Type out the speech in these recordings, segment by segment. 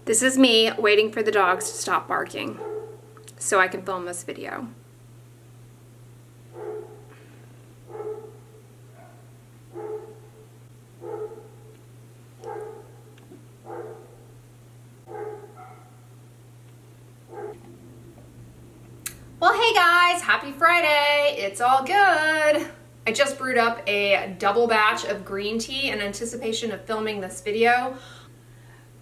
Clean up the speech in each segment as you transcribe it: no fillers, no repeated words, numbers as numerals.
This is me waiting for the dogs to stop barking so I can film this video. Well, hey guys, happy Friday. It's all good. I just brewed up a double batch of green tea in anticipation of filming this video.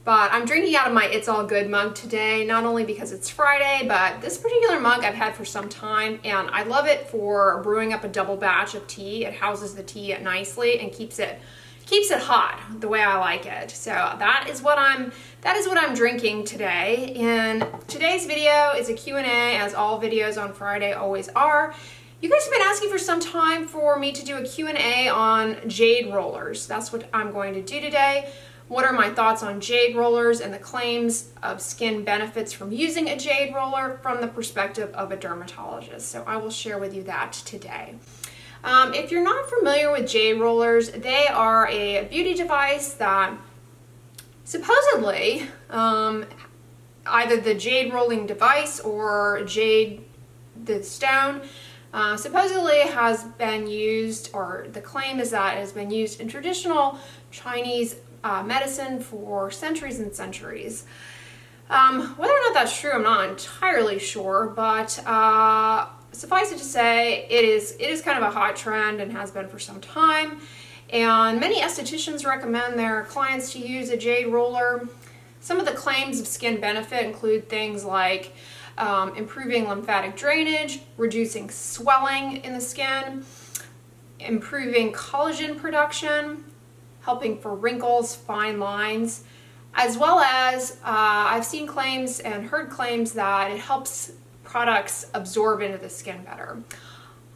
But I'm drinking out of my It's All Good mug today, not only because it's Friday, but this particular mug I've had for some time, and I love it for brewing up a double batch of tea. It houses the tea nicely and keeps it hot the way I like it. So that is what I'm drinking today. And today's video is a Q&A, as all videos on Friday always are. You guys have been asking for some time for me to do a Q&A on Jade rollers. That's what I'm going to do today. What are my thoughts on Jade rollers and the claims of skin benefits from using a Jade roller from the perspective of a dermatologist? So I will share with you that today. If you're not familiar with Jade rollers, they are a beauty device that supposedly either the Jade rolling device or Jade the stone supposedly has been used, or the claim is that it has been used in traditional Chinese medicine for centuries and centuries. Whether or not that's true, I'm not entirely sure, but suffice it to say, it is kind of a hot trend and has been for some time. And many estheticians recommend their clients to use a Jade roller. Some of the claims of skin benefit include things like improving lymphatic drainage, reducing swelling in the skin, improving collagen production, helping for wrinkles, fine lines, as well as I've seen claims and heard claims that it helps products absorb into the skin better.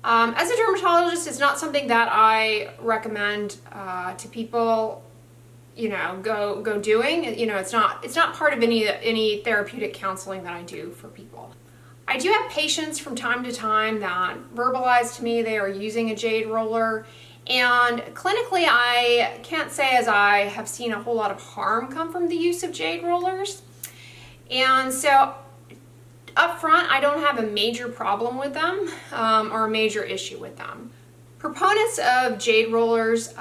As a dermatologist, it's not something that I recommend to people, go doing. It's not part of any therapeutic counseling that I do for people. I do have patients from time to time that verbalize to me they are using a Jade roller. And clinically, I can't say as I have seen a whole lot of harm come from the use of Jade rollers. And so up front, I don't have a major problem with them or a major issue with them. Proponents of Jade rollers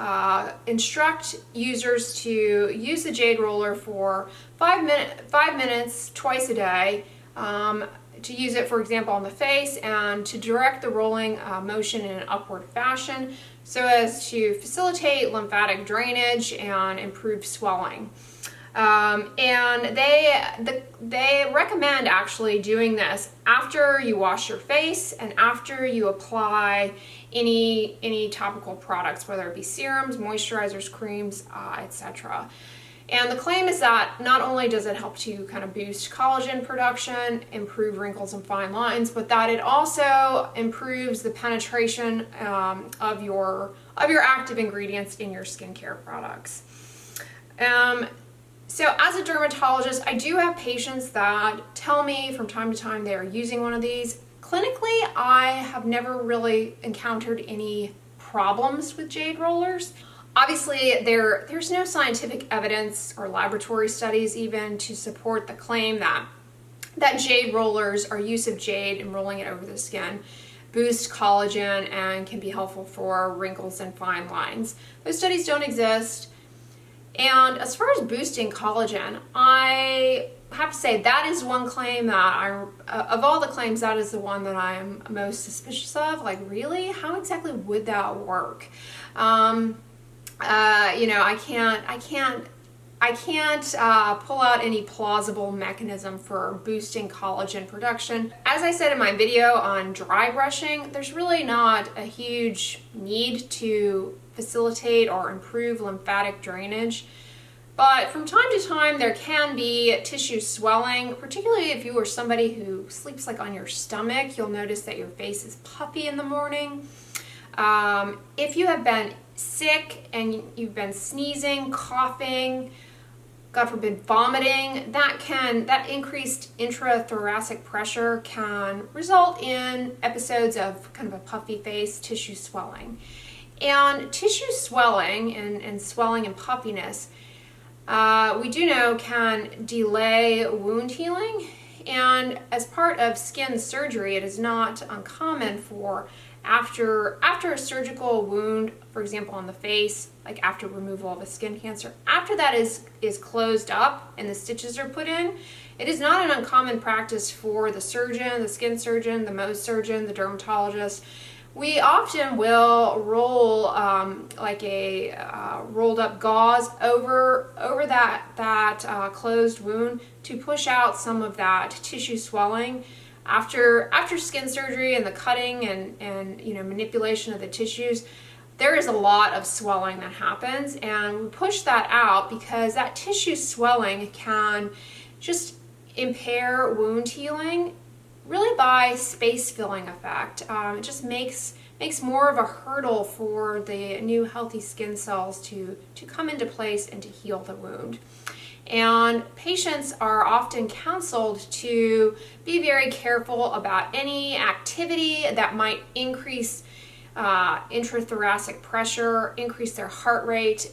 instruct users to use the Jade roller for 5 minutes twice a day, to use it, for example, on the face, and to direct the rolling motion in an upward fashion so as to facilitate lymphatic drainage and improve swelling. And they recommend actually doing this after you wash your face and after you apply any topical products, whether it be serums, moisturizers, creams, etc. And the claim is that not only does it help to kind of boost collagen production, improve wrinkles and fine lines, but that it also improves the penetration of your active ingredients in your skincare products. So as a dermatologist, I do have patients that tell me from time to time they are using one of these. Clinically, I have never really encountered any problems with Jade rollers. Obviously, there's no scientific evidence or laboratory studies even to support the claim that Jade rollers or use of Jade and rolling it over the skin boost collagen and can be helpful for wrinkles and fine lines. Those studies don't exist. And as far as boosting collagen, I have to say that is one claim that of all the claims, that is the one that I am most suspicious of. Like, really? How exactly would that work? I can't pull out any plausible mechanism for boosting collagen production. As I said in my video on dry brushing, there's really not a huge need to facilitate or improve lymphatic drainage. But from time to time, there can be tissue swelling, particularly if you are somebody who sleeps like on your stomach. You'll notice that your face is puffy in the morning. If you have been sick and you've been sneezing, coughing, God forbid vomiting, that increased intrathoracic pressure can result in episodes of kind of a puffy face, tissue swelling. And tissue swelling and swelling and puffiness we do know can delay wound healing. And as part of skin surgery, it is not uncommon for after a surgical wound, for example on the face, like after removal of a skin cancer, after that is closed up and the stitches are put in, it is not an uncommon practice for the surgeon, the skin surgeon, the Mohs surgeon, the dermatologist. We often will roll like a rolled up gauze over that closed wound to push out some of that tissue swelling. After skin surgery and the cutting and manipulation of the tissues, there is a lot of swelling that happens, and we push that out because that tissue swelling can just impair wound healing really by space filling effect. It just makes more of a hurdle for the new healthy skin cells to come into place and to heal the wound. And patients are often counseled to be very careful about any activity that might increase intrathoracic pressure, increase their heart rate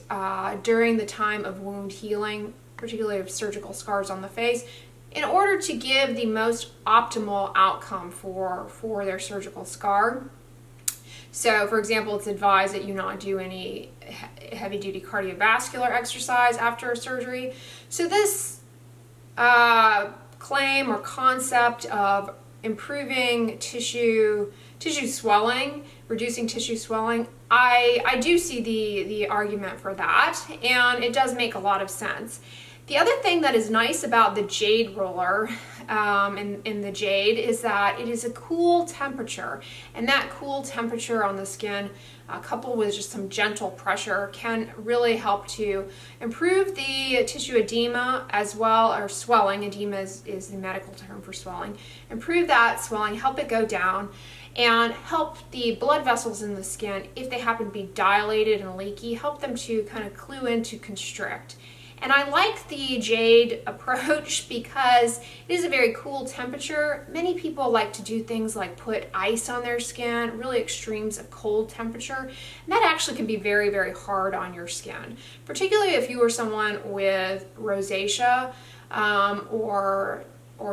during the time of wound healing, particularly of surgical scars on the face, in order to give the most optimal outcome for their surgical scar. So, for example, it's advised that you not do any heavy-duty cardiovascular exercise after a surgery. So this claim or concept of improving tissue swelling, reducing tissue swelling, I do see the argument for that, and it does make a lot of sense. The other thing that is nice about the Jade roller in the Jade is that it is a cool temperature, and that cool temperature on the skin, coupled with just some gentle pressure, can really help to improve the tissue edema as well, or swelling. Edema is the medical term for swelling. Improve that swelling, help it go down, and help the blood vessels in the skin, if they happen to be dilated and leaky, help them to kind of clue in to constrict. And I like the Jade approach because it is a very cool temperature. Many people like to do things like put ice on their skin, really extremes of cold temperature. And that actually can be very, very hard on your skin, particularly if you are someone with rosacea or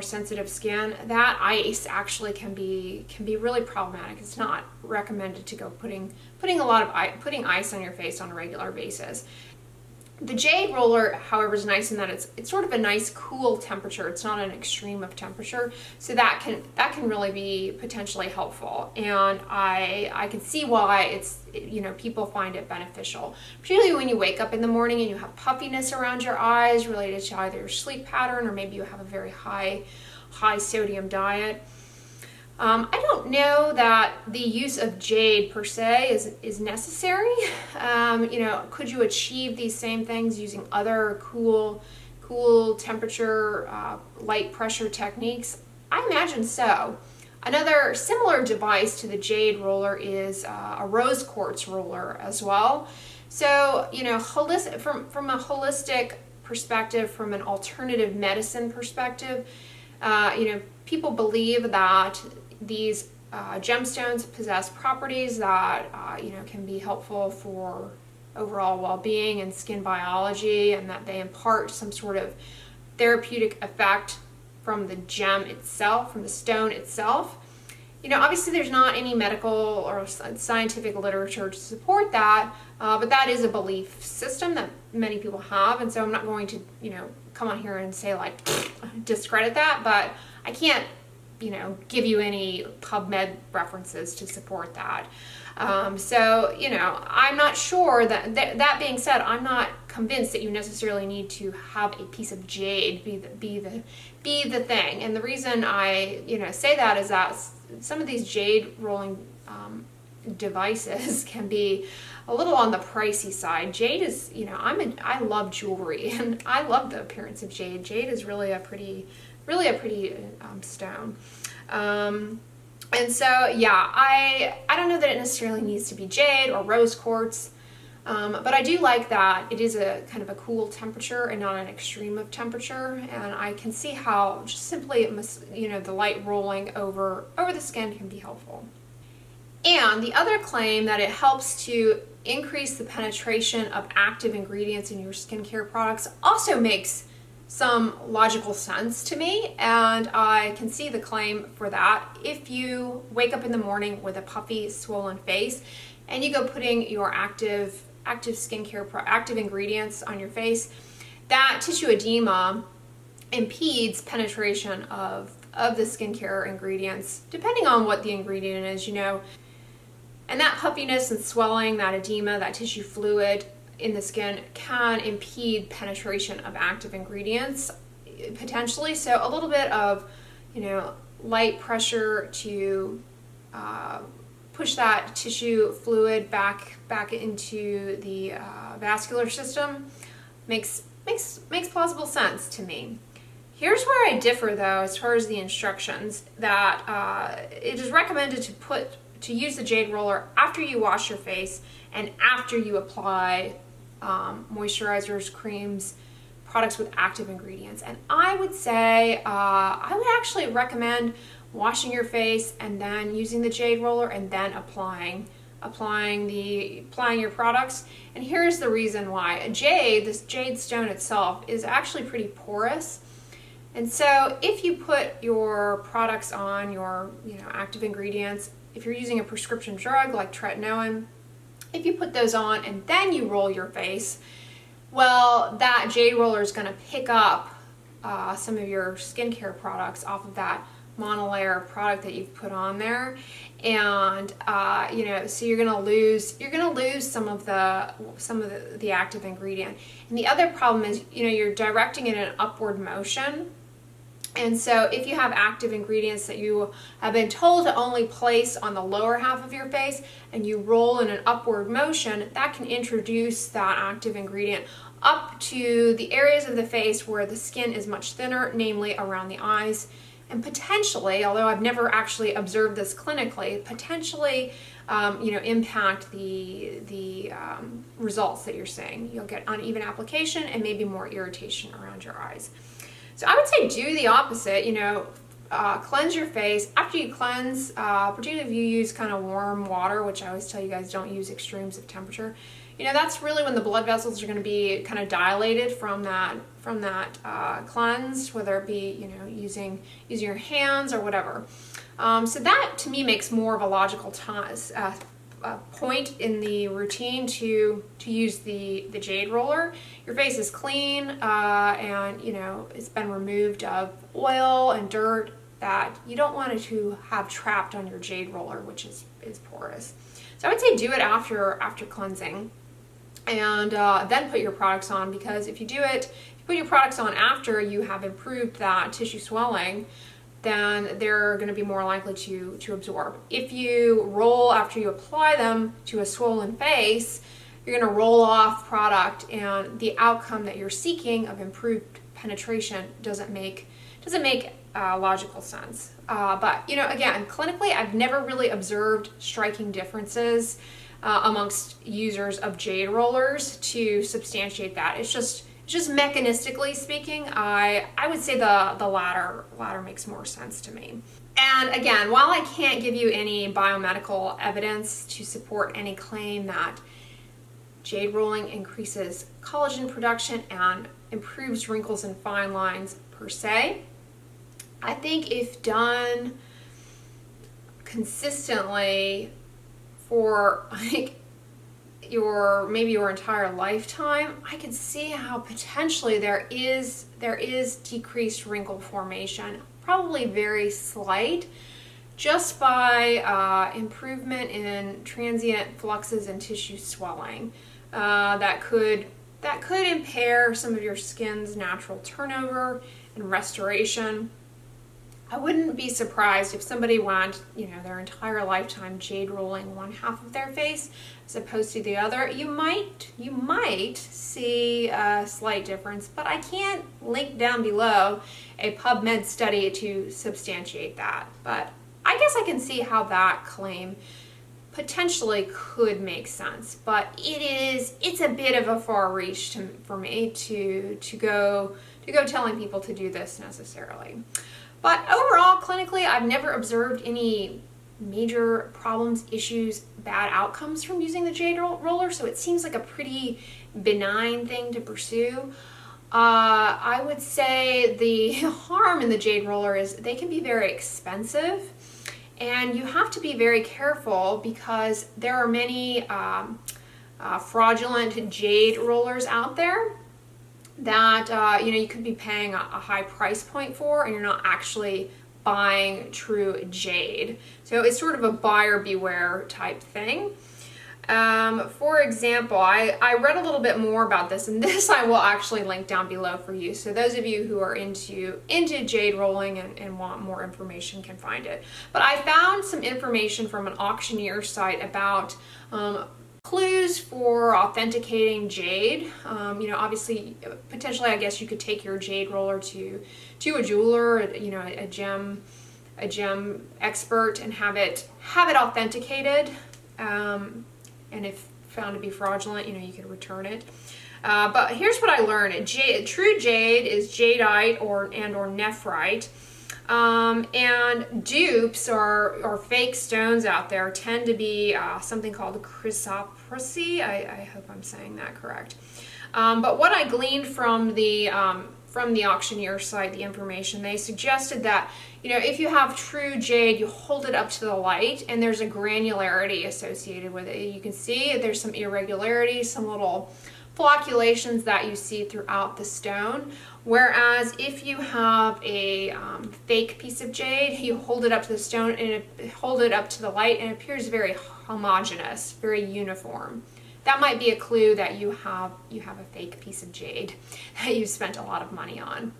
sensitive skin. That ice actually can be really problematic. It's not recommended to go putting ice on your face on a regular basis. The Jade roller, however, is nice in that it's sort of a nice cool temperature. It's not an extreme of temperature, so that can really be potentially helpful. And I can see why people find it beneficial, particularly when you wake up in the morning and you have puffiness around your eyes related to either your sleep pattern or maybe you have a very high sodium diet. I don't know that the use of Jade per se is necessary. Could you achieve these same things using other cool temperature, light pressure techniques? I imagine so. Another similar device to the Jade roller is a rose quartz roller as well. So, from a holistic perspective, from an alternative medicine perspective, people believe that these gemstones possess properties that can be helpful for overall well-being and skin biology, and that they impart some sort of therapeutic effect from the gem itself, from the stone itself. Obviously there's not any medical or scientific literature to support that, but that is a belief system that many people have, and so I'm not going to come on here and say like discredit that, but I can't give you any PubMed references to support that. I'm not sure that being said, I'm not convinced that you necessarily need to have a piece of jade be the thing. And the reason I say that is that some of these jade rolling devices can be a little on the pricey side. Jade is, I love jewelry and I love the appearance of jade. Jade is really a pretty stone. And so, yeah, I don't know that it necessarily needs to be jade or rose quartz, but I do like that it is a kind of a cool temperature and not an extreme of temperature, and I can see how just simply the light rolling over the skin can be helpful. And the other claim that it helps to increase the penetration of active ingredients in your skincare products also makes some logical sense to me, and I can see the claim for that. If you wake up in the morning with a puffy, swollen face and you go putting your active active ingredients on your face, that tissue edema impedes penetration of the skincare ingredients, depending on what the ingredient is, you know. And that puffiness and swelling, that edema, that tissue fluid in the skin can impede penetration of active ingredients potentially. So a little bit of, you know, light pressure to push that tissue fluid back into the vascular system makes plausible sense to me. Here's where I differ though, as far as the instructions, that it is recommended to use the Jade roller after you wash your face and after you apply moisturizers, creams, products with active ingredients. And I would say I would actually recommend washing your face and then using the Jade roller and then applying your products. And here's the reason why. This jade stone itself is actually pretty porous. And so if you put your products on, your active ingredients, if you're using a prescription drug like tretinoin, if you put those on and then you roll your face, well, that Jade roller is going to pick up some of your skincare products off of that monolayer product that you've put on there, and so you're gonna lose some of the active ingredient. And the other problem is, you're directing it in an upward motion. And so if you have active ingredients that you have been told to only place on the lower half of your face and you roll in an upward motion, that can introduce that active ingredient up to the areas of the face where the skin is much thinner, namely around the eyes, and potentially, although I've never actually observed this clinically, potentially impact the results that you're seeing. You'll get uneven application and maybe more irritation around your eyes. So I would say do the opposite, cleanse your face. After you cleanse, particularly if you use kind of warm water, which I always tell you guys don't use extremes of temperature, that's really when the blood vessels are going to be kind of dilated from that cleanse, whether it be, using your hands or whatever. So that to me makes more of a logical point in the routine to use the Jade roller. Your face is clean, and it's been removed of oil and dirt that you don't want it to have trapped on your Jade roller, which is porous. So I would say do it after cleansing, and then put your products on, because if you put your products on after you have improved that tissue swelling, then they're going to be more likely to absorb. If you roll after you apply them to a swollen face, you're going to roll off product, and the outcome that you're seeking of improved penetration doesn't make logical sense. But again, clinically, I've never really observed striking differences amongst users of Jade rollers to substantiate that. It's just mechanistically speaking, I would say the latter makes more sense to me. And again, while I can't give you any biomedical evidence to support any claim that Jade rolling increases collagen production and improves wrinkles and fine lines per se, I think if done consistently for your entire lifetime, I could see how potentially there is decreased wrinkle formation, probably very slight, just by improvement in transient fluxes and tissue swelling. That could impair some of your skin's natural turnover and restoration. I wouldn't be surprised if somebody went, their entire lifetime Jade rolling one half of their face as opposed to the other. You might see a slight difference, but I can't link down below a PubMed study to substantiate that. But I guess I can see how that claim potentially could make sense. But it's a bit of a far reach for me to go telling people to do this necessarily. But overall, clinically, I've never observed any major problems, issues, bad outcomes from using the Jade roller, so it seems like a pretty benign thing to pursue. I would say the harm in the Jade roller is they can be very expensive, and you have to be very careful because there are many fraudulent Jade rollers out there that you could be paying a high price point for, and you're not actually buying true Jade. So it's sort of a buyer beware type thing. For example, I read a little bit more about this, and this I will actually link down below for you. So those of you who are into Jade rolling and want more information can find it. But I found some information from an auctioneer site about clues for authenticating Jade. Obviously, potentially, I guess you could take your Jade roller to a jeweler, a gem expert, and have it authenticated. And if found to be fraudulent, you could return it. But here's what I learned: true Jade is jadeite or nephrite. And dupes or fake stones out there tend to be something called chrysoprasy. I hope I'm saying that correct. But what I gleaned from the auctioneer site, the information, they suggested that, if you have true Jade, you hold it up to the light, and there's a granularity associated with it. You can see there's some irregularities, some little flocculations that you see throughout the stone. Whereas if you have a fake piece of Jade, you hold it up to the stone and hold it up to the light, and it appears very homogeneous, very uniform. That might be a clue that you have a fake piece of Jade that you've spent a lot of money on.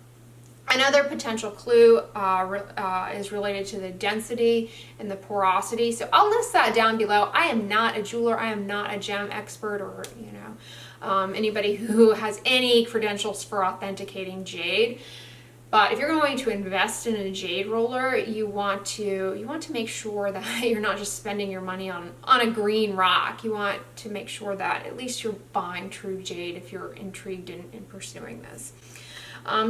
Another potential clue is related to the density and the porosity. So I'll list that down below. I am not a jeweler. I am not a gem expert, or anybody who has any credentials for authenticating Jade. But if you're going to invest in a Jade roller, you want to make sure that you're not just spending your money on a green rock. You want to make sure that at least you're buying true Jade if you're intrigued in pursuing this.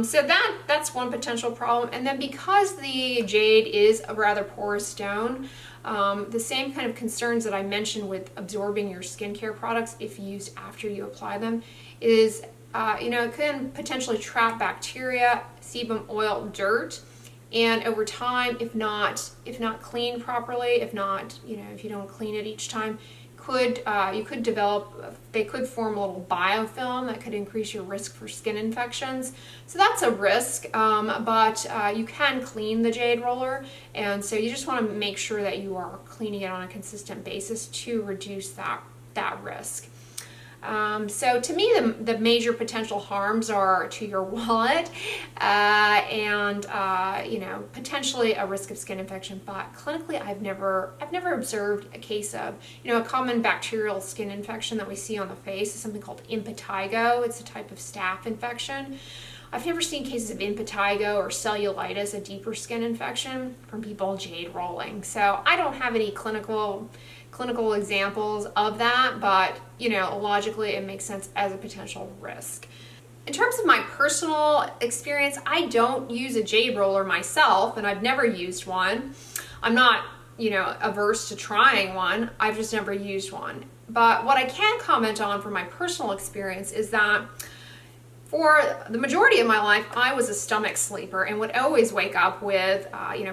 So that's one potential problem. And then because the Jade is a rather porous stone, the same kind of concerns that I mentioned with absorbing your skincare products if used after you apply them is, it can potentially trap bacteria, sebum, oil, dirt, and over time, if not cleaned properly, if you don't clean it each time, they could form a little biofilm that could increase your risk for skin infections. So that's a risk, but you can clean the Jade roller, and so you just want to make sure that you are cleaning it on a consistent basis to reduce that risk. So to me, the major potential harms are to your wallet and potentially a risk of skin infection. But clinically, I've never observed a case of, a common bacterial skin infection that we see on the face is something called impetigo. It's a type of staph infection. I've never seen cases of impetigo or cellulitis, a deeper skin infection, from people Jade rolling. So I don't have any clinical examples of that, but logically it makes sense as a potential risk. In terms of my personal experience, I don't use a Jade roller myself, and I've never used one. I'm not averse to trying one. I've just never used one. But what I can comment on from my personal experience is that for the majority of my life, I was a stomach sleeper and would always wake up with,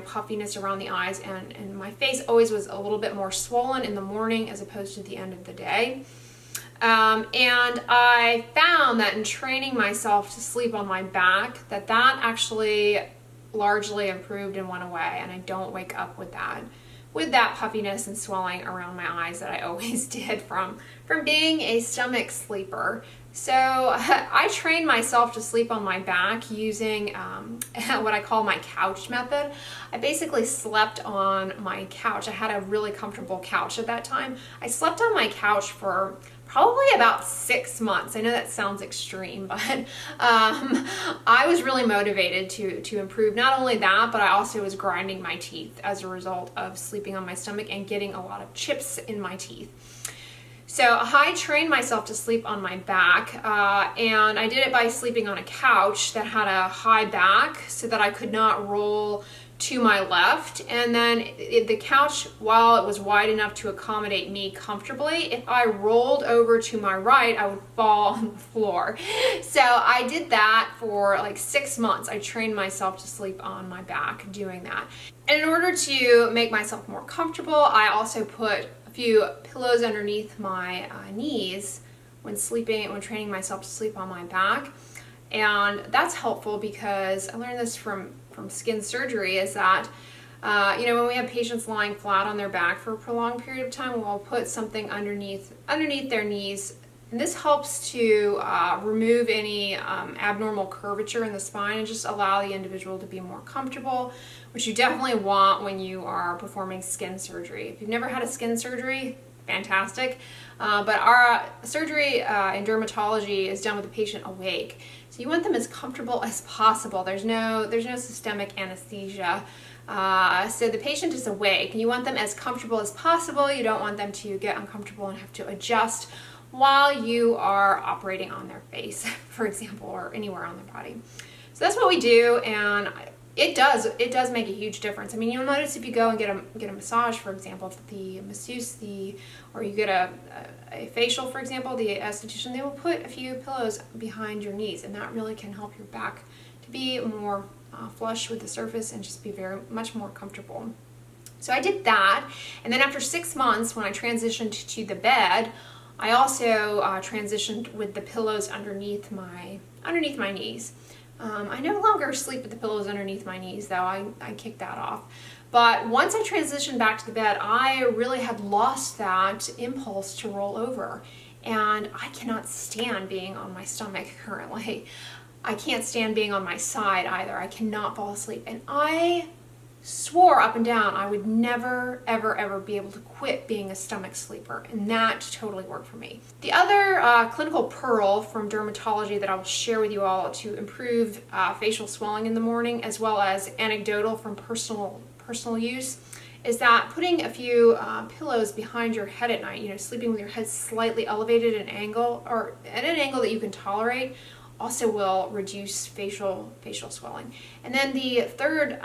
puffiness around the eyes, and my face always was a little bit more swollen in the morning as opposed to the end of the day. And I found that in training myself to sleep on my back, that actually largely improved and went away, and I don't wake up with that puffiness and swelling around my eyes that I always did from being a stomach sleeper. So I trained myself to sleep on my back using what I call my couch method. I basically slept on my couch. I had a really comfortable couch at that time. I slept on my couch for probably about 6 months. I know that sounds extreme, but I was really motivated to improve not only that, but I also was grinding my teeth as a result of sleeping on my stomach and getting a lot of chips in my teeth. So I trained myself to sleep on my back, and I did it by sleeping on a couch that had a high back so that I could not roll to my left. And then the couch, while it was wide enough to accommodate me comfortably, if I rolled over to my right, I would fall on the floor. So I did that for like 6 months. I trained myself to sleep on my back doing that. And in order to make myself more comfortable, I also put a few pillows underneath my knees when training myself to sleep on my back. And that's helpful because I learned this from skin surgery, is that when we have patients lying flat on their back for a prolonged period of time, we'll put something underneath their knees, and this helps to remove any abnormal curvature in the spine and just allow the individual to be more comfortable, which you definitely want when you are performing skin surgery. If you've never had a skin surgery, fantastic, but our surgery in dermatology is done with the patient awake. So you want them as comfortable as possible. There's no systemic anesthesia. So the patient is awake, and you want them as comfortable as possible. You don't want them to get uncomfortable and have to adjust while you are operating on their face, for example, or anywhere on their body. So that's what we do, and it does make a huge difference. I mean, you'll notice if you go and get a massage, for example, the masseuse, or you get a facial, for example, the esthetician, they will put a few pillows behind your knees, and that really can help your back to be more flush with the surface and just be much more comfortable. So I did that, and then after 6 months, when I transitioned to the bed, I also transitioned with the pillows underneath my knees. I no longer sleep with the pillows underneath my knees, though. I kicked that off. But once I transitioned back to the bed, I really had lost that impulse to roll over. And I cannot stand being on my stomach currently. I can't stand being on my side either. I cannot fall asleep. And I swore up and down I would never, ever, ever be able to quit being a stomach sleeper, and that totally worked for me. The other clinical pearl from dermatology that I will share with you all to improve facial swelling in the morning, as well as anecdotal from personal use, is that putting a few pillows behind your head at night, sleeping with your head slightly elevated at an angle, or at an angle that you can tolerate, also will reduce facial swelling. And then the third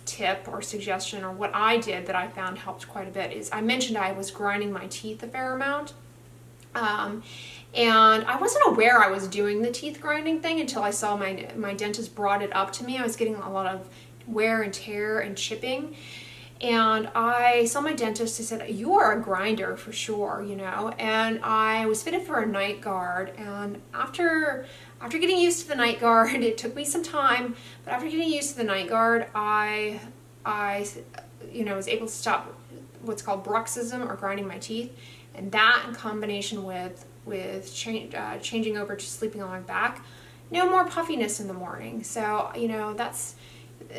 tip or suggestion, or what I did that I found helped quite a bit, is I mentioned I was grinding my teeth a fair amount. And I wasn't aware I was doing the teeth grinding thing until I saw my dentist brought it up to me. I was getting a lot of wear and tear and chipping. And I saw my dentist. He said, "You are a grinder for sure, And I was fitted for a night guard. And after getting used to the night guard, it took me some time, but after getting used to the night guard, I was able to stop what's called bruxism, or grinding my teeth. And that, in combination with changing over to sleeping on my back, no more puffiness in the morning. So,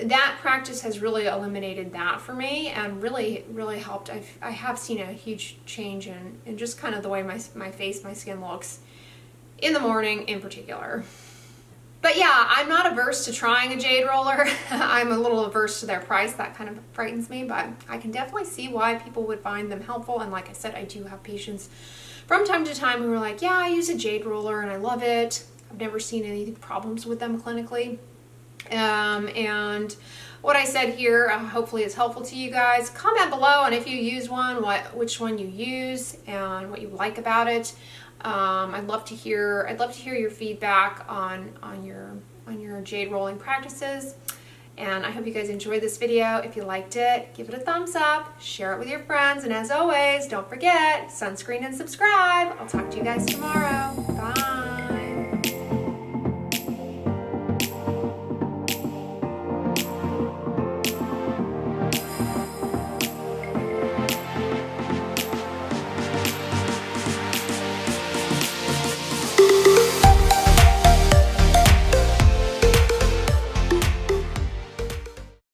that practice has really eliminated that for me, and really, really helped. I have seen a huge change in just kind of the way my skin looks in the morning in particular. But yeah, I'm not averse to trying a Jade roller. I'm a little averse to their price. That kind of frightens me, but I can definitely see why people would find them helpful. And like I said, I do have patients from time to time who are like, yeah, I use a Jade roller and I love it. I've never seen any problems with them clinically. And what I said here hopefully is helpful to you guys. Comment below, and if you use one, which one you use and what you like about it. I'd love to hear your feedback on your Jade rolling practices. And I hope you guys enjoyed this video. If you liked it, give it a thumbs up, share it with your friends, and as always, don't forget, sunscreen and subscribe. I'll talk to you guys tomorrow.